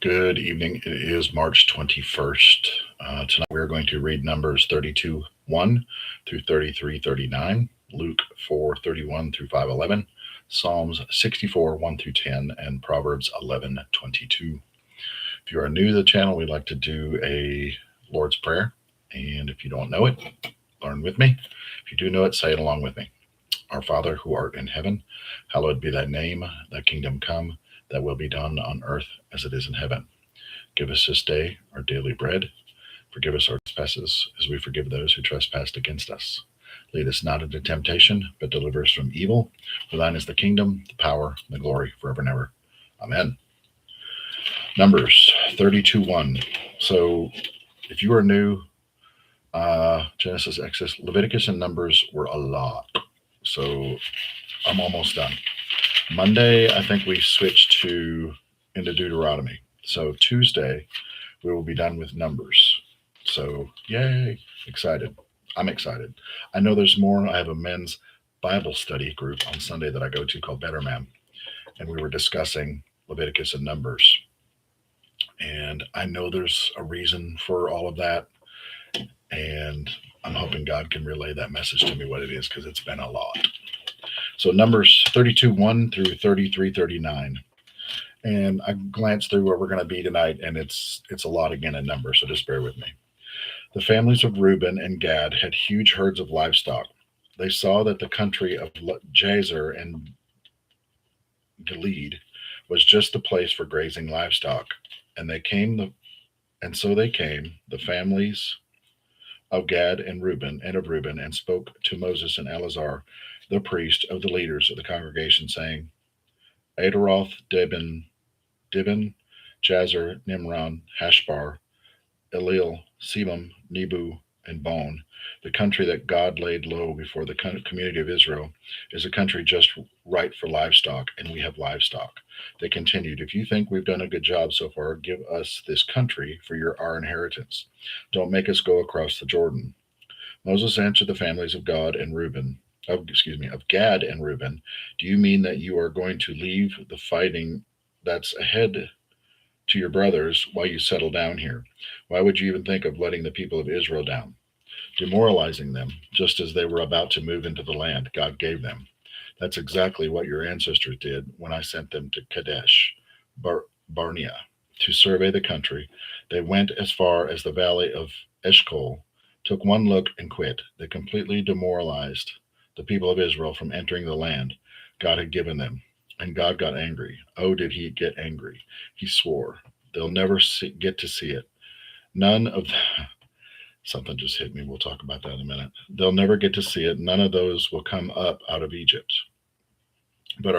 Good evening. It is March 21st. Tonight we are going to read Numbers 32 1 through 33:39, Luke 4:31 through 5:11, Psalms 64 1 through 10, and Proverbs 11:22. If you are new to the channel, we'd like to do a Lord's Prayer. And if you don't know it, learn with me. If you do know it, say it along with me. Our Father who art in heaven, hallowed be thy name, thy kingdom come, thy will be done on earth as it is in heaven. Give us this day our daily bread. Forgive us our trespasses, as we forgive those who trespass against us. Lead us not into temptation, but deliver us from evil. For thine is the kingdom, the power, and the glory forever and ever. Amen. Numbers 32 1. So, if you are new, Genesis, Exodus, Leviticus, and Numbers were a lot. So, I'm almost done. Monday, I think we switched to into Deuteronomy. So, Tuesday, we will be done with Numbers. So, yay, excited. I'm excited. I know there's more. I have a men's Bible study group on Sunday that I go to called Better Man, and we were discussing Leviticus and Numbers. And I know there's a reason for all of that, and I'm hoping God can relay that message to me what it is because it's been a lot. So, Numbers 32 1 through 33:39. And I glanced through where we're going to be tonight, and it's a lot again in numbers, so just bear with me. The families of Reuben and Gad had huge herds of livestock. They saw that the country of Jazer and Gilead was just the place for grazing livestock, and they came, the families of Gad and Reuben, and spoke to Moses and Eleazar, the priest, of the leaders of the congregation, saying, Adaroth, Dibon, Jazer, Nimron, Hashbar, Elil, Sebum, Nebu, and Bone, the country that God laid low before the community of Israel, is a country just right for livestock, and we have livestock. They continued, If you think we've done a good job so far, give us this country for our inheritance. Don't make us go across the Jordan. Moses answered the families of of Gad and Reuben, do you mean that you are going to leave the fighting that's ahead to your brothers while you settle down here? Why would you even think of letting the people of Israel down, demoralizing them just as they were about to move into the land God gave them? That's exactly what your ancestors did when I sent them to Kadesh Barnea to survey the country. They went as far as the valley of Eshcol, took one look, and quit. They completely demoralized the people of Israel from entering the land God had given them. And God got angry. Oh, did he get angry? He swore, they'll never get to see it. None of something just hit me. We'll talk about that in a minute. They'll never get to see it. None of those will come up out of Egypt. But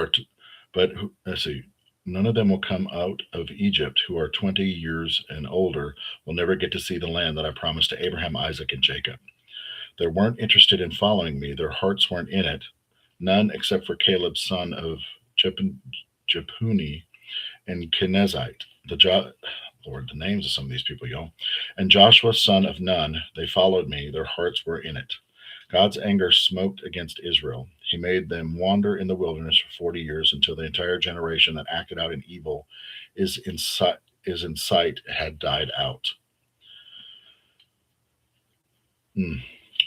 let's see. None of them will come out of Egypt who are 20 years and older will never get to see the land that I promised to Abraham, Isaac, and Jacob. They weren't interested in following me. Their hearts weren't in it. None except for Caleb, son of Jephunneh and Kenizzite. Lord, the names of some of these people, y'all. And Joshua, son of Nun, they followed me. Their hearts were in it. God's anger smoked against Israel. He made them wander in the wilderness for 40 years until the entire generation that acted out in evil is in sight had died out.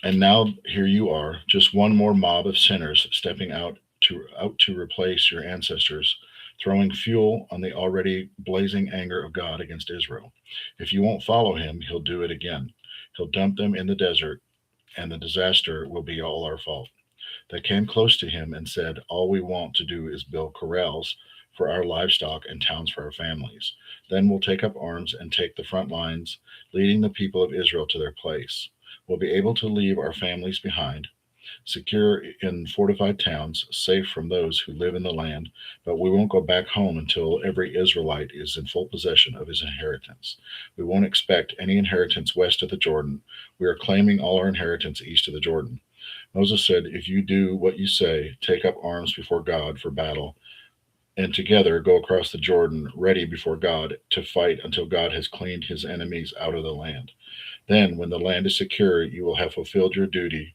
And now here you are, just one more mob of sinners stepping out to replace your ancestors, throwing fuel on the already blazing anger of God against Israel. If you won't follow him, he'll do it again. He'll dump them in the desert, and the disaster will be all our fault. They came close to him and said, all we want to do is build corrals for our livestock and towns for our families. Then we'll take up arms and take the front lines, leading the people of Israel to their place. We'll be able to leave our families behind, secure in fortified towns, safe from those who live in the land, but we won't go back home until every Israelite is in full possession of his inheritance. We won't expect any inheritance west of the Jordan. We are claiming all our inheritance east of the Jordan. Moses said, if you do what you say, take up arms before God for battle, and together go across the Jordan, ready before God to fight until God has cleaned his enemies out of the land. Then, when the land is secure, you will have fulfilled your duty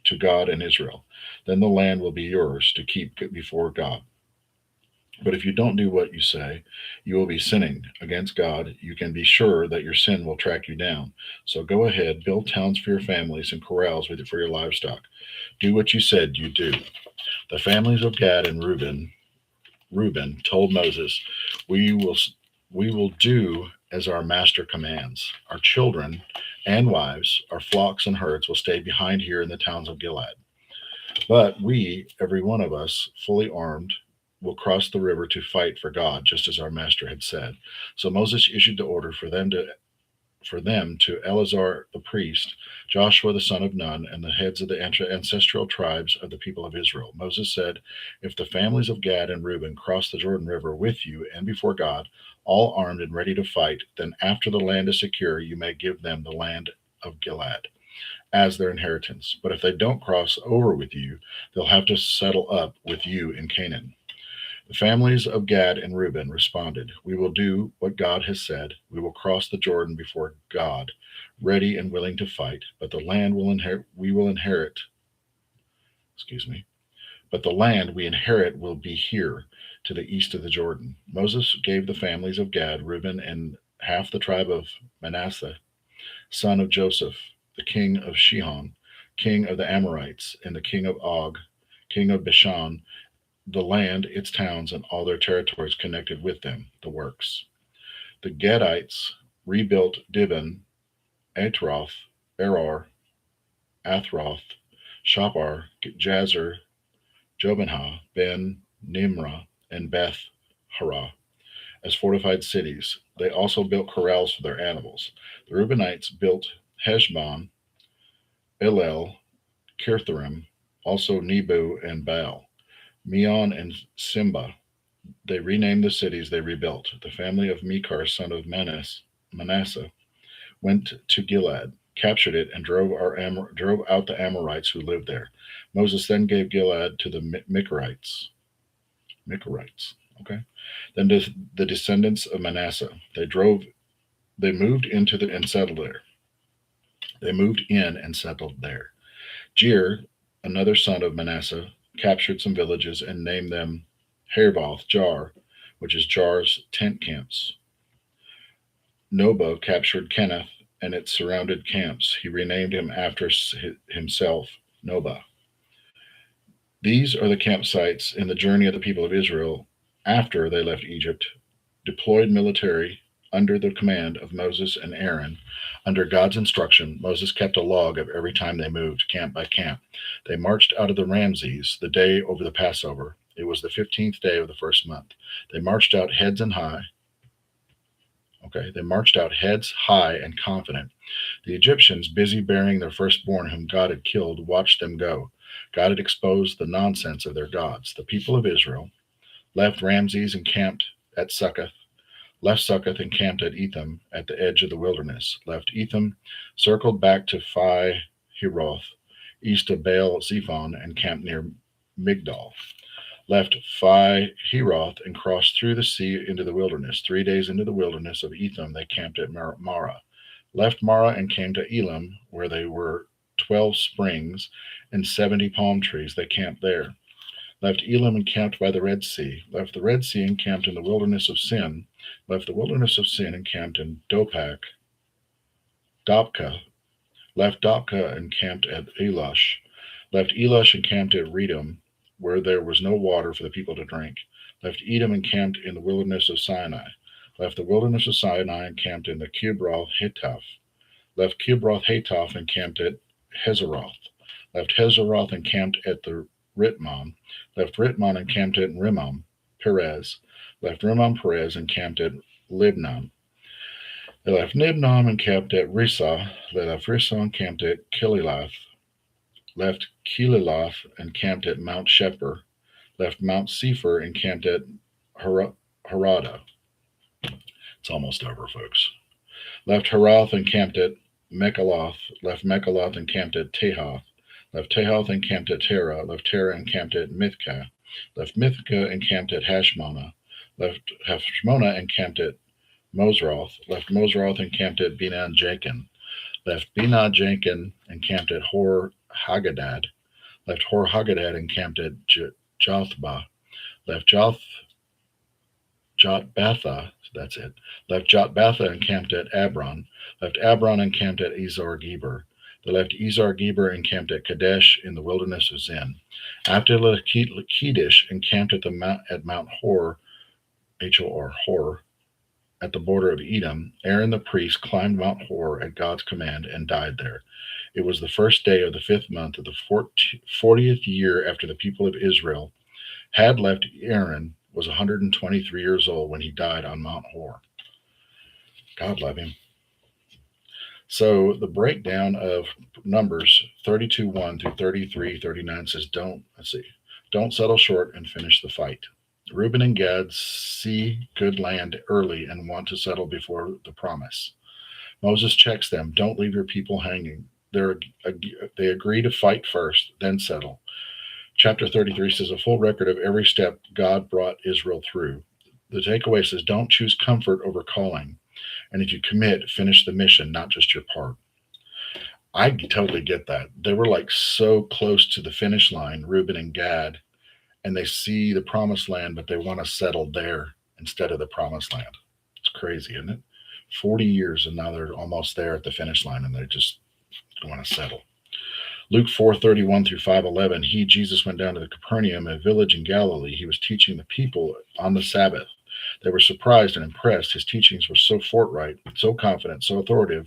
to God and Israel. Then the land will be yours to keep before God. But if you don't do what you say, you will be sinning against God. You can be sure that your sin will track you down. So go ahead, build towns for your families and corrals for your livestock. Do what you said you do. The families of Gad and Reuben told Moses, "We will we will do as our master commands. Our children and wives, our flocks and herds will stay behind here in the towns of Gilead. But we, every one of us, fully armed, will cross the river to fight for God, just as our master had said." So Moses issued the order for them to Eleazar the priest, Joshua the son of Nun, and the heads of the ancestral tribes of the people of Israel. Moses said, "If the families of Gad and Reuben cross the Jordan River with you and before God, all armed and ready to fight, then after the land is secure, you may give them the land of Gilead as their inheritance. But if they don't cross over with you, they'll have to settle up with you in Canaan." The families of Gad and Reuben responded, "We will do what God has said. We will cross the Jordan before God, ready and willing to fight, but the land we will inherit, excuse me, but the land we inherit will be here to the east of the Jordan." Moses gave the families of Gad, Reuben, and half the tribe of Manasseh, son of Joseph, the king of Shihon, king of the Amorites, and the king of Og, king of Bashan, the land, its towns, and all their territories connected with them, the works. The Gadites rebuilt Dibon, Atroth, Eror, Athroth, Shapar, Jazer, Jobinha, Ben, Nimrah, and Beth Harah as fortified cities. They also built corrals for their animals. The Reubenites built Heshbon, Elel, Kirtharim, also Nebo and Baal, Meon and Simba. They renamed the cities they rebuilt. The family of Mechar, son of Manasseh, went to Gilead, captured it, and drove out the Amorites who lived there. Moses then gave Gilead to the Mecharites. Mecharites, okay. Then the descendants of Manasseh. They moved into and settled there. They moved in and settled there. Jir, another son of Manasseh, captured some villages and named them Herboth Jar, which is Jar's tent camps. Noba captured Kenneth and its surrounded camps. He renamed him after himself, Noba. These are the campsites in the journey of the people of Israel after they left Egypt, deployed military under the command of Moses and Aaron. Under God's instruction, Moses kept a log of every time they moved, camp by camp. They marched out of the Ramses the day over the Passover. It was the 15th day of the first month. They marched out heads and high. Okay, they marched out heads high and confident. The Egyptians, busy burying their firstborn whom God had killed, watched them go. God had exposed the nonsense of their gods. The people of Israel left Ramses and camped at Succoth, left Succoth and camped at Etham at the edge of the wilderness, left Etham, circled back to Phi Hiroth, east of Baal Zephon, and camped near Migdal, left Phi Hiroth and crossed through the sea into the wilderness. 3 days into the wilderness of Etham, they camped at Marah, left Marah and came to Elam, where there were 12 springs and 70 palm trees. They camped there. Left Elam and camped by the Red Sea, left the Red Sea and camped in the wilderness of Sin, left the wilderness of Sin and camped in Dopka, left Dopka and camped at Elash, left Elash and camped at Redom, where there was no water for the people to drink, left Edom and camped in the wilderness of Sinai, left the wilderness of Sinai and camped in the Kibroth Hattaavah, left Kibroth Hattaavah and camped at Hazeroth, left Hazeroth and camped at the Ritmon, left Ritmon and camped at Rimmon Perez, left Rimmon Perez and camped at Libnon. They left Libnon and camped at Rissah. They left Rissah and camped at Kililath, left Kililath and camped at Mount Shephar, left Mount Sephar and camped at Harada. It's almost over, folks. Left Harath and camped at Mechaloth, left Mechaloth and camped at Tehath, left Tehath and camped at Terah, left Terah and camped at Mithkah, left Mithkah and camped at Hashmona, left Hashmona and camped at Mosroth, left Mosroth and camped at Binan Jakin, left Binan Jakin and camped at Hor Haggadad, left Hor Haggadad and camped at Jothbah, left Jotbatha, that's it, left Jotbatha and camped at Abron, left Abron and camped at Ezar Geber. They left Ezar Geber and camped at Kadesh in the wilderness of Zin. After Lachish and camped at Mount Hor, Hor, Hor, at the border of Edom, Aaron the priest climbed Mount Hor at God's command and died there. It was the first day of the 5th month of the 40th year after the people of Israel had left. Aaron was 123 years old when he died on Mount Hor. God love him. So the breakdown of Numbers 32:1 through 33:39 says, don't settle short and finish the fight. Reuben and Gad see good land early and want to settle before the promise. Moses checks them. Don't leave your people hanging. They agree to fight first, then settle. Chapter 33 says a full record of every step God brought Israel through. The takeaway says don't choose comfort over calling. And if you commit, finish the mission, not just your part. I totally get that. They were like so close to the finish line, Reuben and Gad, and they see the promised land, but they want to settle there instead of the promised land. It's crazy, isn't it? 40 years and now they're almost there at the finish line and they just want to settle. Luke 4:31 through 5:11, Jesus went down to the Capernaum, a village in Galilee. He was teaching the people on the Sabbath. They were surprised and impressed. His teachings were so forthright, so confident, so authoritative,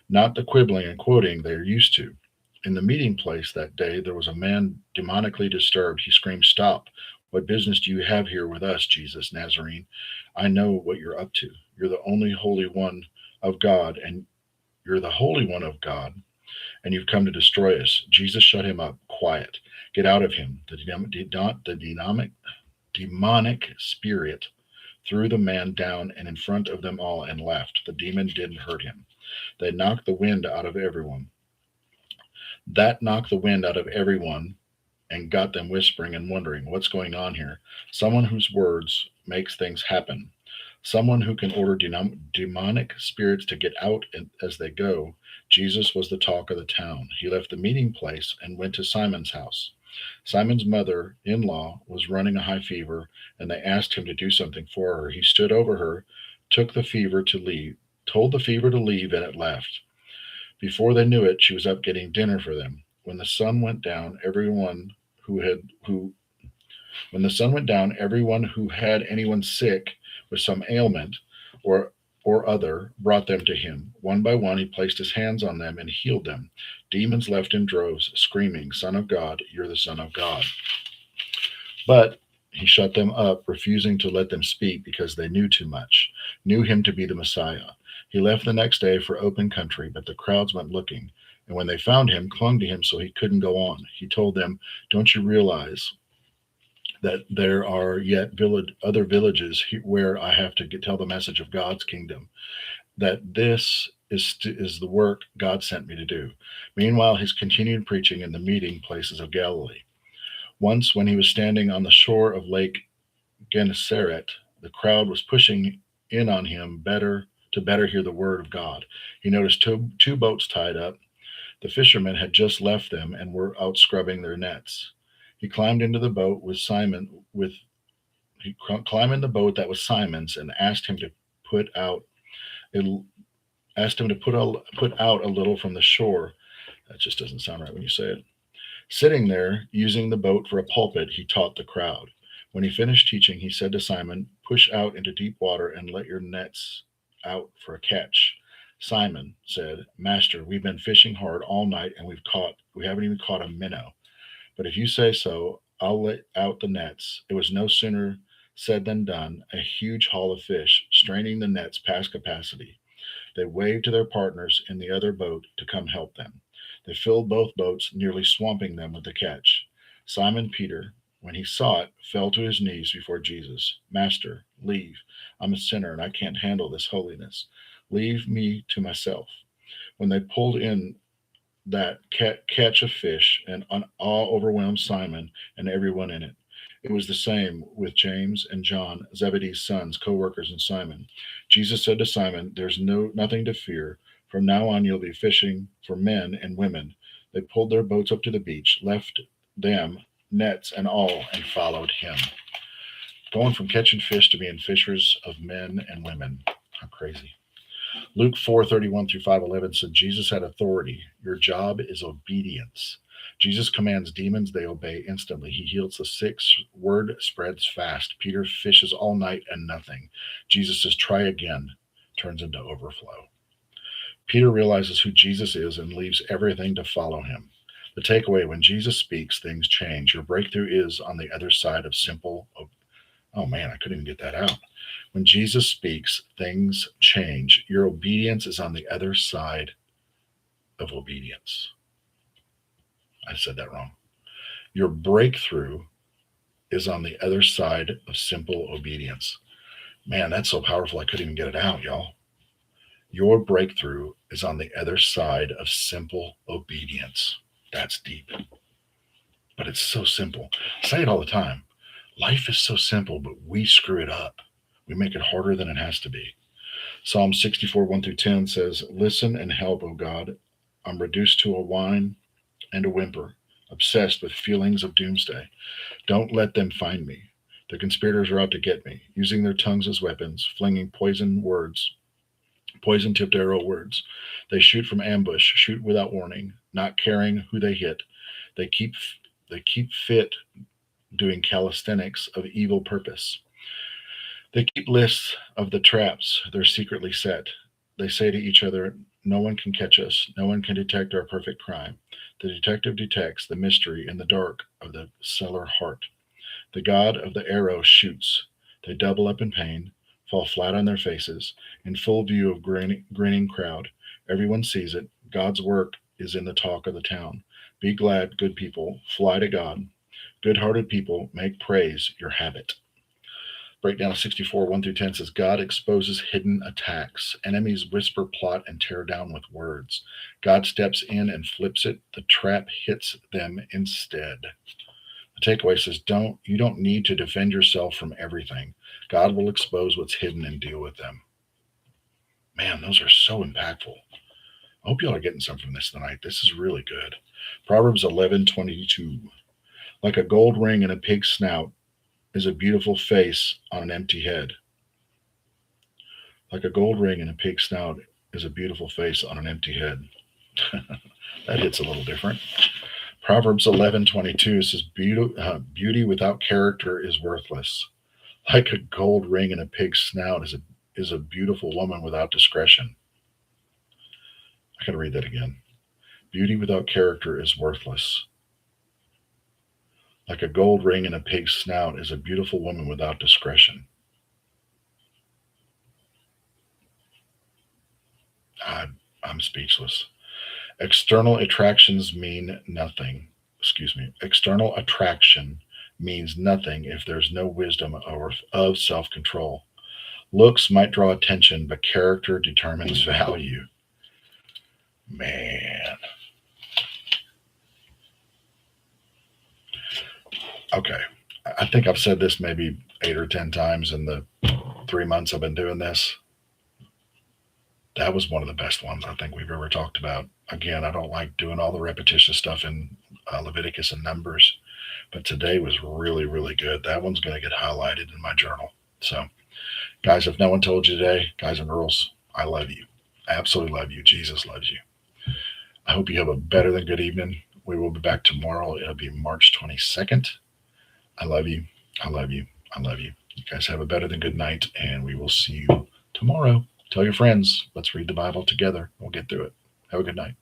not the quibbling and quoting they are used to. In the meeting place that day, there was a man demonically disturbed. He screamed, "Stop! What business do you have here with us, Jesus Nazarene? I know what you're up to. You're the only Holy One of God, and you're the Holy One of God, and you've come to destroy us." Jesus shut him up. Quiet. Get out of him. The demonic spirit threw the man down and in front of them all and left. The demon didn't hurt him. They knocked the wind out of everyone. That knocked the wind out of everyone and got them whispering and wondering, what's going on here? Someone whose words makes things happen. Someone who can order demonic spirits to get out as they go. Jesus was the talk of the town. He left the meeting place and went to Simon's house. Simon's mother-in-law was running a high fever, and they asked him to do something for her. He stood over her, told the fever to leave, and it left. Before they knew it, she was up getting dinner for them. When the sun went down, everyone who had anyone sick with some ailment or other brought them to him. One by one, he placed his hands on them and healed them. Demons left in droves, screaming, "Son of God, you're the Son of God." But he shut them up, refusing to let them speak because they knew too much, knew him to be the Messiah. He left the next day for open country, but the crowds went looking, and when they found him, clung to him so he couldn't go on. He told them, "Don't you realize that there are yet other villages where I have to tell the message of God's kingdom, that this is the work God sent me to do." Meanwhile, he's continued preaching in the meeting places of Galilee. Once, when he was standing on the shore of Lake Gennesaret, the crowd was pushing in on him to better hear the word of God. He noticed two boats tied up. The fishermen had just left them and were out scrubbing their nets. He climbed into the boat climbed in the boat that was Simon's and asked him to put out a little from the shore. That just doesn't sound right when you say it. Sitting there, using the boat for a pulpit, he taught the crowd. When he finished teaching, he said to Simon, "Push out into deep water and let your nets out for a catch." Simon said, "Master, we've been fishing hard all night and we haven't even caught a minnow. But if you say so, I'll let out the nets." It was no sooner said than done. A huge haul of fish, straining the nets past capacity. They waved to their partners in the other boat to come help them. They filled both boats, nearly swamping them with the catch. Simon Peter, when he saw it, fell to his knees before Jesus. "Master, leave. I'm a sinner and I can't handle this holiness. Leave me to myself." When they pulled in that catch of fish, and awe overwhelmed Simon and everyone in it. It was the same with James and John, Zebedee's sons, co-workers in Simon. Jesus said to Simon, "There's nothing to fear. From now on, you'll be fishing for men and women." They pulled their boats up to the beach, left them, nets and all, and followed him. Going from catching fish to being fishers of men and women. How crazy. Luke 4:31 through 5:11 said Jesus had authority. Your job is obedience. Jesus commands demons, they obey instantly. He heals the sick, word spreads fast. Peter fishes all night and nothing. Jesus says, try again, turns into overflow. Peter realizes who Jesus is and leaves everything to follow him. The takeaway: when Jesus speaks, things change. Your breakthrough is on the other side of simple. Oh man, I couldn't even get that out. When Jesus speaks, things change. Your obedience is on the other side of obedience. I said that wrong. Your breakthrough is on the other side of simple obedience. Man, that's so powerful. I couldn't even get it out, y'all. Your breakthrough is on the other side of simple obedience. That's deep, but it's so simple. I say it all the time. Life is so simple, but we screw it up. We make it harder than it has to be. Psalm 64, 1 through 10 says, listen and help, O God. I'm reduced to a whine and a whimper, obsessed with feelings of doomsday. Don't let them find me. The conspirators are out to get me, using their tongues as weapons, flinging poison tipped arrow words. They shoot from ambush, shoot without warning, not caring who they hit. They keep fit doing calisthenics of evil purpose. They keep lists of the traps they're secretly set. They say to each other, no one can catch us. No one can detect our perfect crime. The detective detects the mystery in the dark of the cellar heart. The god of the arrow shoots. They double up in pain, fall flat on their faces, in full view of grinning crowd. Everyone sees it. God's work is in the talk of the town. Be glad, good people. Fly to God. Good-hearted people, make praise your habit. Breakdown of 64, 1 through 10 says, God exposes hidden attacks. Enemies whisper, plot, and tear down with words. God steps in and flips it. The trap hits them instead. The takeaway says, you don't need to defend yourself from everything. God will expose what's hidden and deal with them. Man, those are so impactful. I hope y'all are getting some from this tonight. This is really good. Proverbs 11:22. Like a gold ring in a pig's snout is a beautiful face on an empty head. Like a gold ring in a pig's snout is a beautiful face on an empty head. That hits a little different. Proverbs 11:22 says, beauty without character is worthless. Like a gold ring in a pig's snout is a beautiful woman without discretion. I got to read that again. Beauty without character is worthless. Like a gold ring in a pig's snout is a beautiful woman without discretion. I'm speechless. External attractions mean nothing. External attraction means nothing if there's no wisdom or of self-control. Looks might draw attention, but character determines value. Man. Okay. I think I've said this maybe 8 or 10 times in the 3 months I've been doing this. That was one of the best ones I think we've ever talked about. Again, I don't like doing all the repetitious stuff in Leviticus and Numbers, but today was really, really good. That one's going to get highlighted in my journal. So, guys, if no one told you today, guys and girls, I love you. I absolutely love you. Jesus loves you. I hope you have a better than good evening. We will be back tomorrow. It'll be March 22nd. I love you. I love you. I love you. You guys have a better than good night, and we will see you tomorrow. Tell your friends. Let's read the Bible together. We'll get through it. Have a good night.